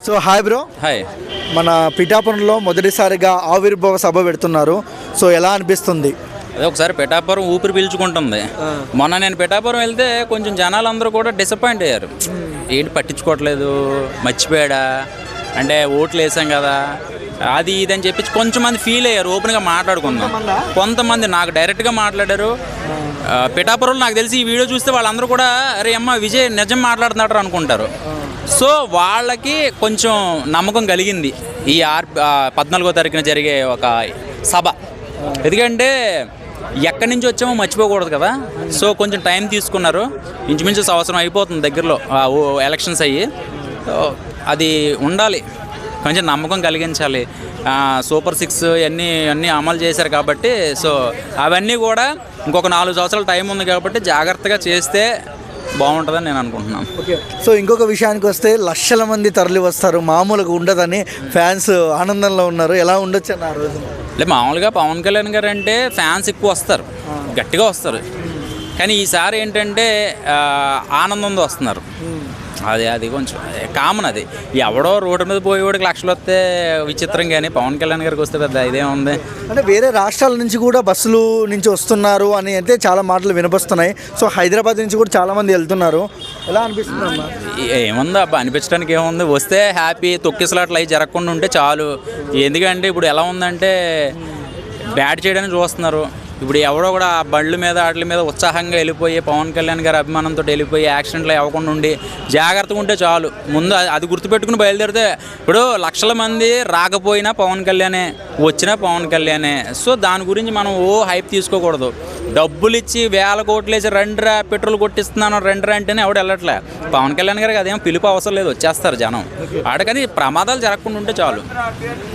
So hi bro. Hi. మన పిఠాపురంలో మొదటిసారిగా ఆవిర్భావ సభ పెడుతున్నారు. సో ఎలా అనిపిస్తుంది? అదే ఒకసారి పిఠాపురం ఊపిరి పీల్చుకుంటుంది. మొన్న నేను పిఠాపురం వెళ్తే కొంచెం జనాలందరూ కూడా డిసప్పాయింట్ అయ్యారు. ఏంటి పట్టించుకోవట్లేదు, మర్చిపోయాడా అంటే ఓట్లు వేసాం కదా అది ఇది అని చెప్పి కొంచెం మంది ఫీల్ అయ్యారు. ఓపెన్గా మాట్లాడుకుందాం. కొంతమంది నాకు డైరెక్ట్గా మాట్లాడారు. పిఠాపురంలో నాకు తెలిసి ఈ వీడియో చూస్తే వాళ్ళందరూ కూడా అరే అమ్మ విజయ్ నిజం మాట్లాడుతున్నాడు అనుకుంటారు. సో వాళ్ళకి కొంచెం నమ్మకం కలిగింది ఈ 14వ తారీఖున జరిగే ఒక సభ. ఎందుకంటే ఎక్కడి నుంచి వచ్చామో మర్చిపోకూడదు కదా. సో కొంచెం టైం తీసుకున్నారు. ఇంచుమించు సంవత్సరం అయిపోతుంది దగ్గరలో ఎలక్షన్స్ అయ్యి. అది ఉండాలి, కొంచెం నమ్మకం కలిగించాలి. సూపర్ 6 అన్నీ అమలు చేశారు కాబట్టి సో అవన్నీ కూడా ఇంకొక 4 సంవత్సరాల టైం ఉంది కాబట్టి జాగ్రత్తగా చేస్తే బాగుంటుందని నేను అనుకుంటున్నాను. సో ఇంకొక విషయానికి వస్తే లక్షల మంది తరలి వస్తారు, మామూలుగా ఉండదని ఫ్యాన్స్ ఆనందంలో ఉన్నారు. ఎలా ఉండొచ్చు అన్న ఆ రోజు? లేదు, మామూలుగా పవన్ కళ్యాణ్ గారు అంటే ఫ్యాన్స్ ఎక్కువ వస్తారు, గట్టిగా వస్తారు. కానీ ఈసారి ఏంటంటే ఆనందంతో వస్తున్నారు. అది కొంచెం కామన్. అది ఎవడో రోడ్డు మీద పోయేవాడికి లక్షలు వస్తే విచిత్రం, కానీ పవన్ కళ్యాణ్ గారికి వస్తే పెద్ద ఇదేముంది. అంటే వేరే రాష్ట్రాల నుంచి కూడా బస్సులు నుంచి వస్తున్నారు అని అయితే చాలా మాటలు వినిపిస్తున్నాయి. సో హైదరాబాద్ నుంచి కూడా చాలామంది వెళ్తున్నారు. ఎలా అనిపిస్తుంది అన్న? ఏముంది అబ్బా, అనిపించడానికి ఏముంది, వస్తే హ్యాపీ. తొక్కిసలాట్లు అవి జరగకుండా ఉంటే చాలు. ఎందుకంటే ఇప్పుడు ఎలా ఉందంటే బ్యాట్ చేయడానికి చూస్తున్నారు. ఇప్పుడు ఎవడో కూడా బళ్ళ మీద వాటి మీద ఉత్సాహంగా వెళ్ళిపోయి పవన్ కళ్యాణ్ గారి అభిమానంతో వెళ్ళిపోయి యాక్సిడెంట్లు అవ్వకుండా ఉండి జాగ్రత్తగా ఉంటే చాలు. ముందు అది గుర్తుపెట్టుకుని బయలుదేరితే ఇప్పుడు లక్షల మంది రాకపోయినా పవన్ కళ్యాణే, వచ్చినా పవన్ కళ్యాణే. సో దాని గురించి మనం హైప్ తీసుకోకూడదు. డబ్బులు ఇచ్చి 1000 కోట్లు వేసి రెండ్రా పెట్రోల్ కొట్టిస్తున్నాను రెండ్రా అంటేనే ఎవడు వెళ్ళట్లే. పవన్ కళ్యాణ్ గారికి అదేం పిలుపు అవసరం లేదు, వచ్చేస్తారు జనం. ఆడకని ప్రమాదాలు జరగకుండా ఉంటే చాలు.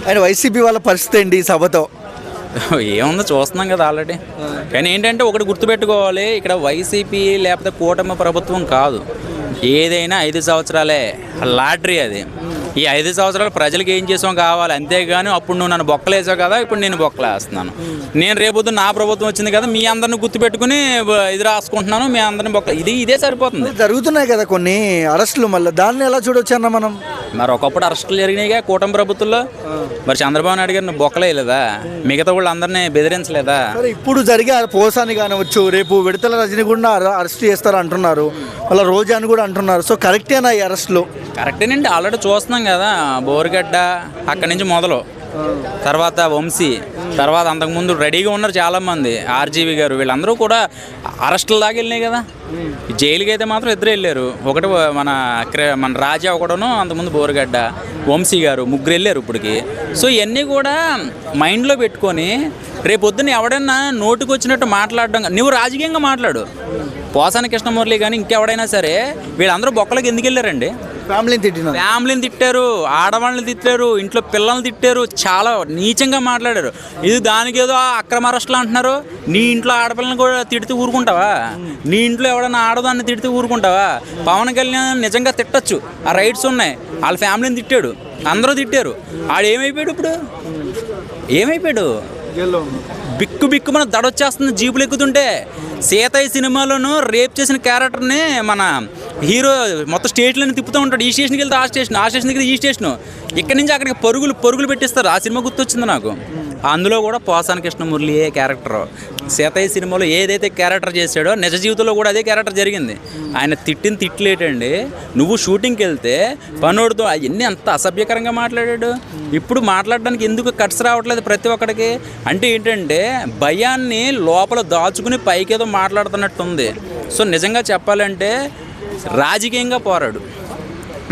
అండ్ వైసీపీ వాళ్ళ పరిస్థితి ఏంటి ఈ సభతో? ఏముందో చూస్తున్నాం కదా ఆల్రెడీ. కానీ ఏంటంటే ఒకటి గుర్తుపెట్టుకోవాలి, ఇక్కడ వైసీపీ లేకపోతే కూటమి ప్రభుత్వం కాదు. ఏదైనా 5 సంవత్సరాలే లాటరీ. అది ఈ 5 సంవత్సరాలు ప్రజలకు ఏం చేసాం కావాలి, అంతేగాని అప్పుడు నువ్వు నన్ను బొక్కలేసావు కదా, ఇప్పుడు నేను బొక్కలేస్తున్నాను. నేను రేపొద్దు నా ప్రభుత్వం వచ్చింది కదా, మీ అందరిని గుర్తుపెట్టుకుని ఇది రాసుకుంటున్నాను, మీ అందరిని బొక్క ఇదే సరిపోతుంది. జరుగుతున్నాయి కదా కొన్ని అరెస్టులు, మళ్ళీ దాన్ని ఎలా చూడొచ్చు అన్న మనం? మరి ఒకప్పుడు అరెస్టులు జరిగినాయిగా కూటమి ప్రభుత్వంలో. మరి చంద్రబాబు నాయుడు గారు నువ్వు బొక్కలేదా, మిగతా వాళ్ళు అందరినీ బెదిరించలేదా? ఇప్పుడు జరిగే పోసాని కానివచ్చు, రేపు విడతల రజని కూడా అరెస్ట్ చేస్తారు అంటున్నారు, మళ్ళీ రోజా అని కూడా అంటున్నారు. సో కరెక్టేనా ఈ అరెస్టులు? కరెక్టేనండి, ఆల్రెడీ చూస్తున్నాం కదా. బోరుగడ్డ అక్కడి నుంచి మొదలు, తర్వాత వంశీ, తర్వాత అంతకుముందు రెడీగా ఉన్నారు చాలామంది, ఆర్జీవి గారు, వీళ్ళందరూ కూడా అరెస్టుల దాకా వెళ్ళినాయి కదా. జైలుకి అయితే మాత్రం 2 వెళ్ళారు. ఒకటి మన రాజా ఒకడును, అంతకుముందు బోరుగడ్డ, వంశీ గారు, 3 వెళ్ళారు ఇప్పటికి. సో ఇవన్నీ కూడా మైండ్లో పెట్టుకొని రేపొద్దున ఎవడన్నా నోటుకు వచ్చినట్టు మాట్లాడడం, నువ్వు రాజకీయంగా మాట్లాడు. పోసాని కృష్ణమురళి కానీ ఇంకెవడైనా సరే వీళ్ళందరూ బొక్కలకి ఎందుకు వెళ్ళారండి? ఫ్యామిలీని తిట్టారు, ఆడవాళ్ళని తిట్టారు, ఇంట్లో పిల్లల్ని తిట్టారు, చాలా నీచంగా మాట్లాడారు. ఇది దానికి ఏదో అక్రమ అరెస్టులు అంటున్నారు. నీ ఇంట్లో ఆడపిల్లని కూడా తిడితే ఊరుకుంటావా? నీ ఇంట్లో ఎవడన్నా ఆడదాన్ని తిడితే ఊరుకుంటావా? పవన్ కళ్యాణ్ నిజంగా తిట్టచ్చు, ఆ రైట్స్ ఉన్నాయి. వాళ్ళ ఫ్యామిలీని తిట్టాడు, అందరూ తిట్టారు. ఆడు ఏమైపోయాడు? ఇప్పుడు ఏమైపోయాడు? బిక్కు మన దడొచ్చేస్తుంది జీపులు ఎక్కుతుంటే. సీతయ్య సినిమాలోనూ రేప్ చేసిన క్యారెక్టర్ని మన హీరో మొత్తం స్టేట్లను తిప్పుతూ ఉంటాడు. ఈ స్టేషన్కి వెళ్తే ఆ స్టేషన్ దగ్గర ఈ స్టేషను, ఇక్కడి నుంచి అక్కడికి పరుగులు పెట్టిస్తారు. ఆ సినిమా గుర్తొచ్చింది నాకు. అందులో కూడా పోసాని కృష్ణమురళి క్యారెక్టర్ సీతయ్య సినిమాలో ఏదైతే క్యారెక్టర్ చేశాడో నిజ జీవితంలో కూడా అదే క్యారెక్టర్ జరిగింది. ఆయన తిట్టిన తిట్లేటండి. నువ్వు షూటింగ్కి వెళ్తే పనోడితో అవన్నీ అంత అసభ్యకరంగా మాట్లాడాడు. ఇప్పుడు మాట్లాడడానికి ఎందుకు కట్స్ రావట్లేదు ప్రతి ఒక్కడికి అంటే ఏంటంటే భయాన్ని లోపల దాచుకుని పైకేదో మాట్లాడుతున్నట్టుంది. సో నిజంగా చెప్పాలంటే రాజకీయంగా పోరాడు.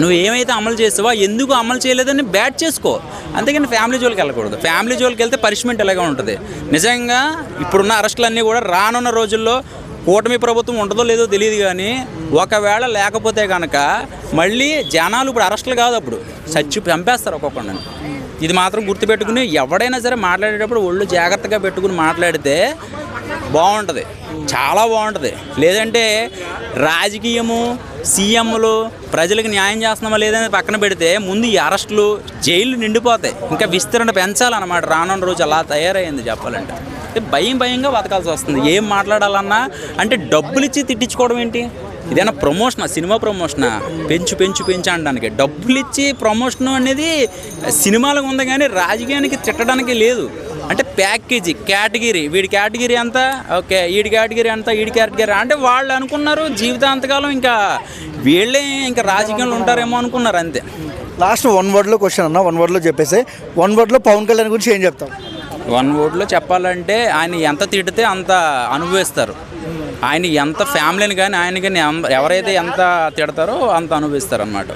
నువ్వు ఏమైతే అమలు చేస్తావో ఎందుకు అమలు చేయలేదని బ్యాట్ చేసుకో, అంతేగాని ఫ్యామిలీ జోలికి వెళ్ళకూడదు. ఫ్యామిలీ జోలికి వెళ్తే పనిష్మెంట్ ఎలాగా ఉంటుంది. నిజంగా ఇప్పుడున్న అరెస్టులన్నీ కూడా రానున్న రోజుల్లో కూటమి ప్రభుత్వం ఉంటుందో లేదో తెలియదు, కానీ ఒకవేళ లేకపోతే కనుక మళ్ళీ జనాలు ఇప్పుడు అరెస్టులు కాదు, అప్పుడు చంపేస్తారు ఒక్కొక్కడిని. ఇది మాత్రం గుర్తుపెట్టుకుని ఎవడైనా సరే మాట్లాడేటప్పుడు ఒళ్ళు జాగ్రత్తగా పెట్టుకుని మాట్లాడితే బాగుంటుంది, చాలా బాగుంటుంది. లేదంటే రాజకీయము, సీఎంలు ప్రజలకు న్యాయం చేస్తున్నామా లేదని పక్కన పెడితే ముందు ఈ అరెస్టులు, జైళ్ళు నిండిపోతాయి. ఇంకా విస్తరణ పెంచాలన్నమాట. రానున్న రోజు అలా తయారైంది చెప్పాలంటే. భయంగా బతకాల్సి వస్తుంది. ఏం మాట్లాడాలన్నా అంటే డబ్బులు ఇచ్చి తిట్టించుకోవడం ఏంటి? ఇదేనా ప్రమోషన్, సినిమా ప్రమోషన్ పెంచు పెంచు పెంచు అనడానికి. డబ్బులు ఇచ్చి ప్రమోషన్ అనేది సినిమాలకు ఉంది కానీ రాజకీయానికి తిట్టడానికి లేదు. అంటే ప్యాకేజీ కేటగిరీ, వీడి కేటగిరీ అంత ఓకే, ఈడి కేటగిరీ అంతా, ఈడి కేటగిరీ అంటే వాళ్ళు అనుకున్నారు జీవితాంతకాలం ఇంకా వీళ్ళే ఇంకా రాజకీయంలో ఉంటారేమో అనుకున్నారు అంతే. లాస్ట్ 1 వర్డ్లో క్వశ్చన్ అన్న, 1 వర్డ్లో చెప్పేసి 1 వర్డ్లో పవన్ కళ్యాణ్ గురించి ఏం చెప్తాం? 1 వర్డ్లో చెప్పాలంటే ఆయన ఎంత తిడితే అంత అనుభవిస్తారు. ఆయన ఎంత ఫ్యామిలీని కానీ ఆయన కానీ ఎవరైతే ఎంత తిడతారో అంత అనుభవిస్తారు అన్నమాట.